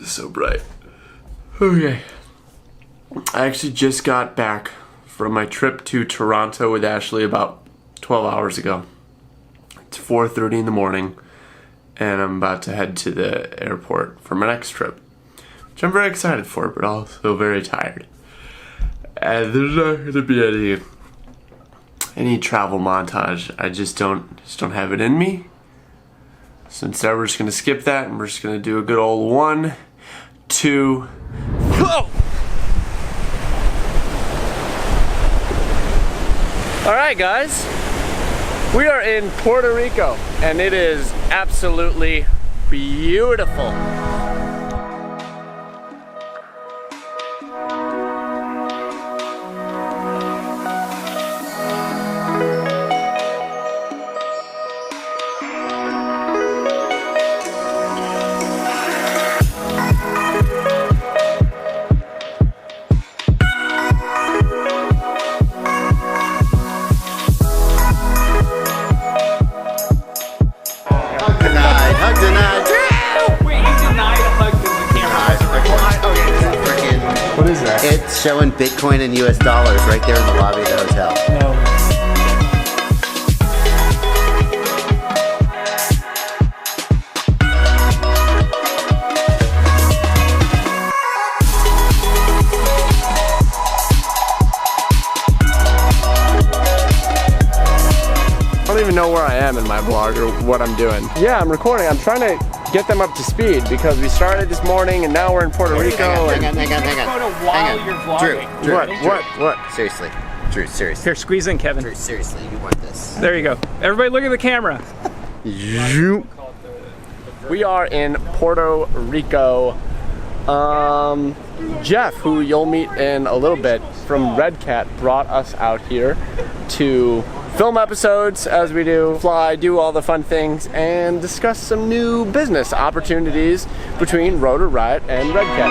So bright. Okay. I actually just got back from my trip to Toronto with Ashley about 12 hours ago. It's 4:30 in the morning, and I'm about to head to the airport for my next trip, which I'm very excited for, but also very tired. And there's not going to be any travel montage. I just don't have it in me. So instead, we're just going to skip that, and we're just going to do a good old 1, 2, go! Alright guys, we are in Puerto Rico, and it is absolutely beautiful. It's showing Bitcoin and US dollars right there in the lobby of the hotel. No. I don't even know where I am in my vlog or what I'm doing. Yeah, I'm recording. I'm trying to get them up to speed because we started this morning and now we're in Puerto Rico. Hang on. Drew, What? Seriously. Drew, seriously. Here, squeeze in, Kevin. Drew, seriously, you want this. There you go. Everybody look at the camera. We are in Puerto Rico. Jeff, who you'll meet in a little bit, from Red Cat, brought us out here to film episodes as we do, fly, do all the fun things, and discuss some new business opportunities between Rotor Riot and Red Cat.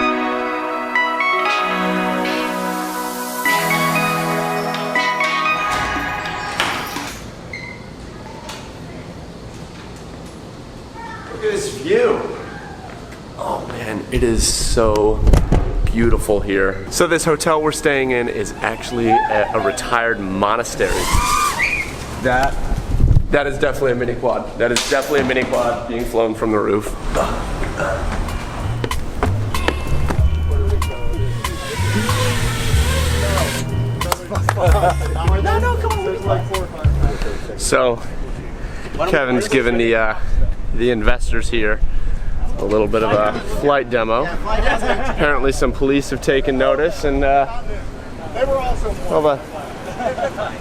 Look at this view. Oh man, it is so beautiful here. So this hotel we're staying in is actually a retired monastery. That is definitely a mini quad. That is definitely a mini quad being flown from the roof. So Kevin's given the investors here a little bit of a flight demo. Apparently some police have taken notice, and well,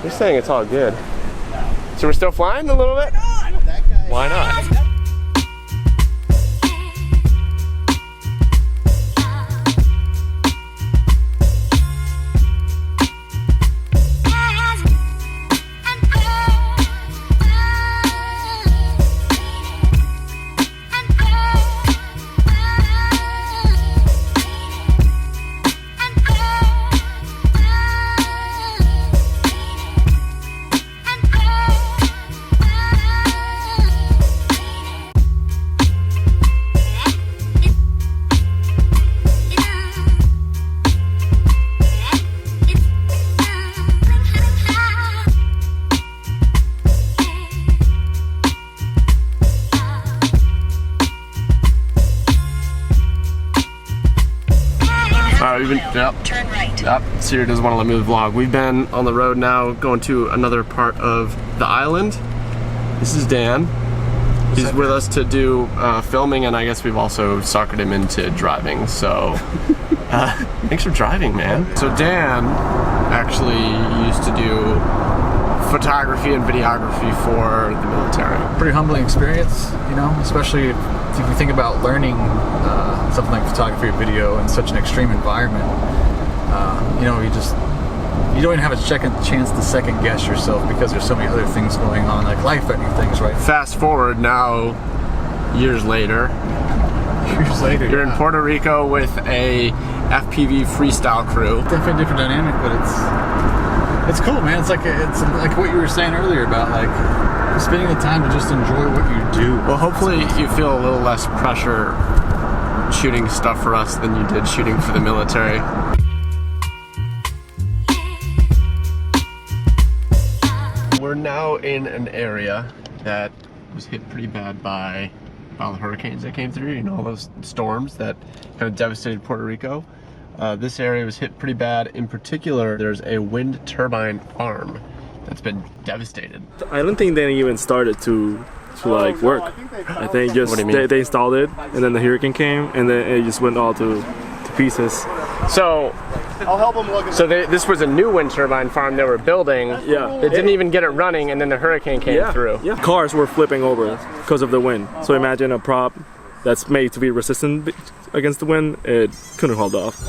they're saying it's all good. So we're still flying a little bit? Why not? Turn right. Yep. Siri doesn't want to let me vlog. We've been on the road now, going to another part of the island. This is Dan. He's with us to do filming, and I guess we've also suckered him into driving. So thanks for driving, man. So Dan actually used to do photography and videography for the military. Pretty humbling experience, you know, especially if you think about learning something like photography or video in such an extreme environment. You know, you don't even have a chance to second guess yourself because there's so many other things going on, like life-threatening things, right? Fast forward now, years later. You're in Puerto Rico with a FPV freestyle crew. Definitely a different dynamic, but it's cool, man. It's like what you were saying earlier about like spending the time to just enjoy what you do. Well, hopefully you feel a little less pressure shooting stuff for us than you did shooting for the military. We're now in an area that was hit pretty bad by all the hurricanes that came through, you know, all those storms that kind of devastated Puerto Rico. This area was hit pretty bad. In particular, there's a wind turbine farm that's been devastated. I don't think they even started to like work. I think just they installed it, and then the hurricane came, and then it just went all to pieces. So, I'll help them look. so this was a new wind turbine farm they were building. Yeah. They didn't even get it running, and then the hurricane came through. Yeah. Cars were flipping over because of the wind. So imagine a prop that's made to be resistant against the wind. It couldn't hold off.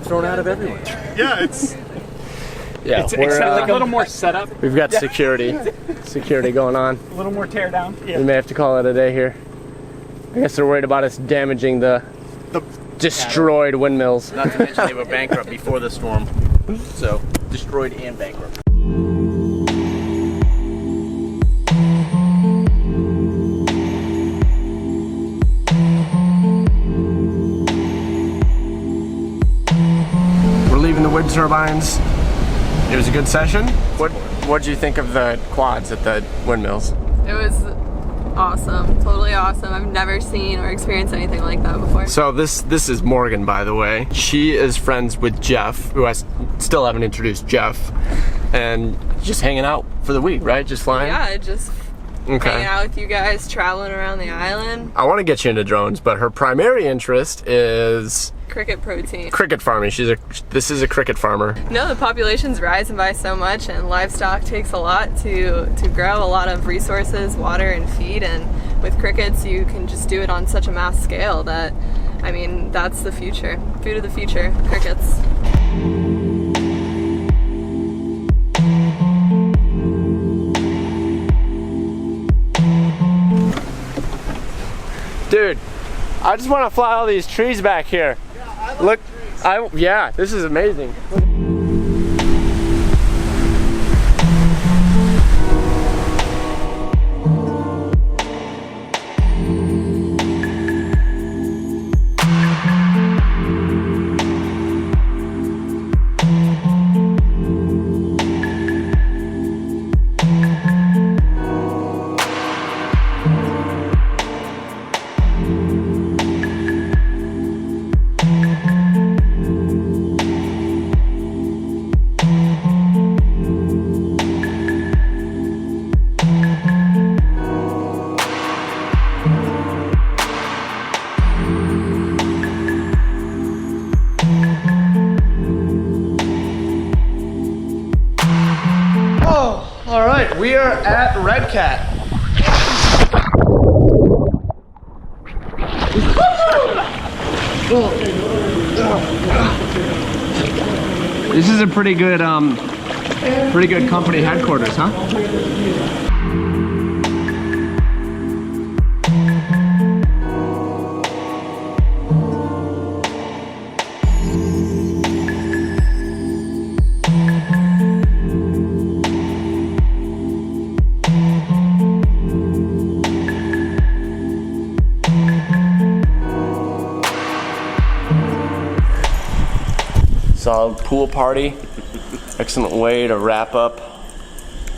Thrown out of everywhere. Yeah, it's It's like a little more setup, We've got security going on. a little more tear down. We may have to call it a day here. I guess they're worried about us damaging the destroyed windmills. Not to mention they were bankrupt before the storm. So, destroyed and bankrupt. We're leaving the wind turbines. It was a good session. What did you think of the quads at the windmills? It was awesome, totally awesome. I've never seen or experienced anything like that before. So this is Morgan, by the way. She is friends with Jeff, who I still haven't introduced Jeff, and just hanging out for the week, right? Just flying? Yeah, just hanging out with you guys, traveling around the island. I want to get you into drones, but her primary interest is Cricket protein. cricket farming. This is a cricket farmer. No, the population's rising by so much, and livestock takes a lot to grow, a lot of resources, water and feed, and with crickets you can just do it on such a mass scale that, I mean, that's the future. Food of the future, crickets. Dude, I just want to fly all these trees back here. Look, yeah, this is amazing. All right, we are at Red Cat. This is a pretty good company headquarters, huh? solid pool party. Excellent way to wrap up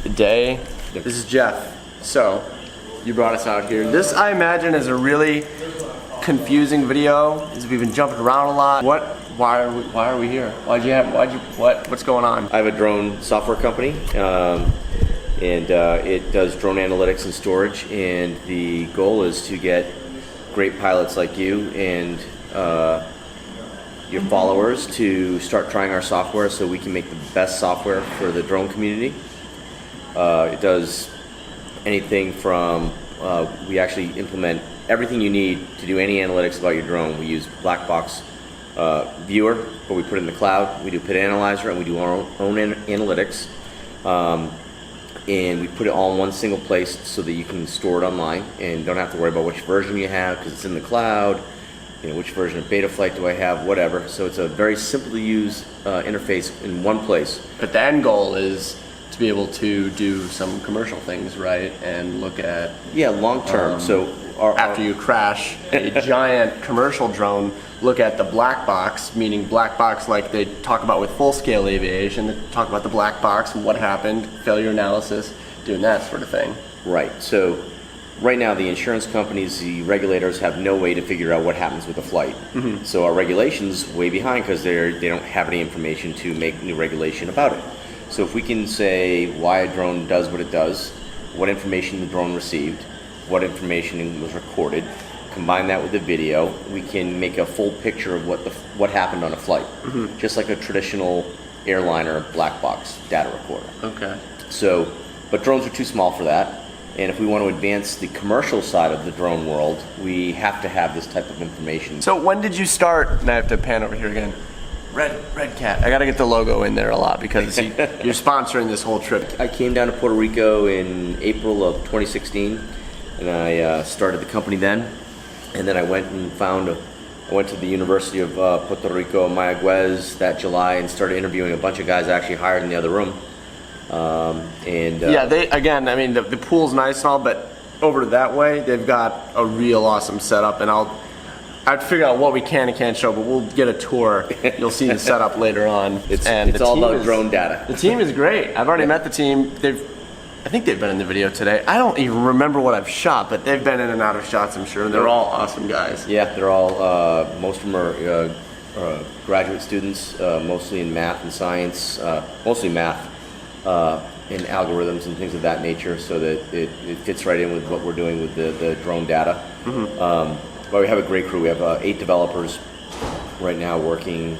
the day. This is Jeff. So, you brought us out here. This, I imagine, is a really confusing video, as we've been jumping around a lot. Why are we here? What's going on? I have a drone software company, and it does drone analytics and storage, and the goal is to get great pilots like you and your followers to start trying our software so we can make the best software for the drone community. It does anything from, we actually implement everything you need to do any analytics about your drone. We use black box viewer, but we put it in the cloud. We do pit analyzer, and we do our own analytics. And we put it all in one single place so that you can store it online and don't have to worry about which version you have because it's in the cloud. You know, which version of Betaflight do I have, whatever. So it's a very simple to use interface in one place. But the end goal is to be able to do some commercial things, right? And look at... Yeah, long term. So after you crash a giant commercial drone, look at the black box, meaning black box like they talk about with full-scale aviation. They talk about the black box and what happened, failure analysis, doing that sort of thing. Right. So right now the insurance companies, the regulators have no way to figure out what happens with a flight. Mm-hmm. So our regulation's way behind because they don't have any information to make new regulation about it. So if we can say why a drone does what it does, what information the drone received, what information was recorded, combine that with the video, we can make a full picture of what happened on a flight, just like a traditional airliner black box data recorder. Okay. So, but drones are too small for that, and if we want to advance the commercial side of the drone world, we have to have this type of information. So when did you start? And I have to pan over here again. Red Cat. I got to get the logo in there a lot because you're sponsoring this whole trip. I came down to Puerto Rico in April of 2016, and I started the company then. And then I went to the University of Puerto Rico, Mayagüez that July and started interviewing a bunch of guys I actually hired in the other room. Yeah, the pool's nice and all, but over that way, they've got a real awesome setup, and I'd figure out what we can and can't show, but we'll get a tour. You'll see the setup later on. It's all about drone data. The team is great. I've already met the team. I think they've been in the video today. I don't even remember what I've shot, but they've been in and out of shots, I'm sure. And they're all awesome guys. Yeah, they're all, most of them are graduate students, mostly in math and science, mostly math, and algorithms and things of that nature, so that it fits right in with what we're doing with the drone data. Mm-hmm. But we have a great crew. We have 8 developers right now working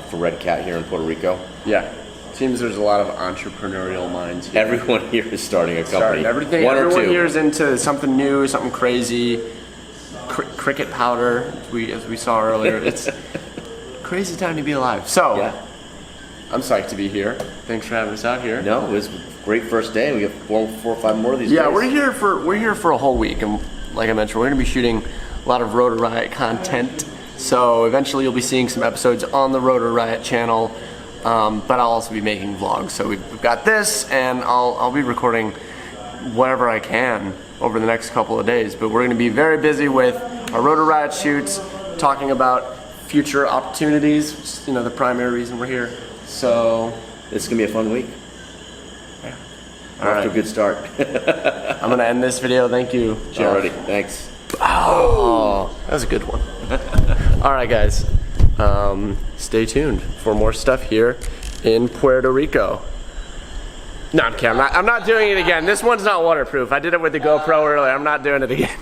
for Red Cat here in Puerto Rico. Yeah. Seems there's a lot of entrepreneurial minds here. Everyone here is starting a company. Everyone here is into something new, something crazy. Cricket powder, as we saw earlier. It's crazy time to be alive. So, yeah. I'm psyched to be here. Thanks for having us out here. No, it was a great first day. We got four or five more of these days. Yeah, we're here for a whole week, and like I mentioned, we're going to be shooting a lot of Rotor Riot content. So eventually, you'll be seeing some episodes on the Rotor Riot channel. But I'll also be making vlogs. So we've got this, and I'll be recording whatever I can over the next couple of days. But we're going to be very busy with our Rotor Riot shoots, talking about future opportunities, which is, the primary reason we're here. So it's going to be a fun week. Yeah. All right. Off to a good start. I'm going to end this video. Thank you, Jeff. Alrighty, thanks. Oh, that was a good one. All right, guys. Stay tuned for more stuff here in Puerto Rico. No, I'm kidding. I'm not doing it again. This one's not waterproof. I did it with the GoPro earlier. I'm not doing it again.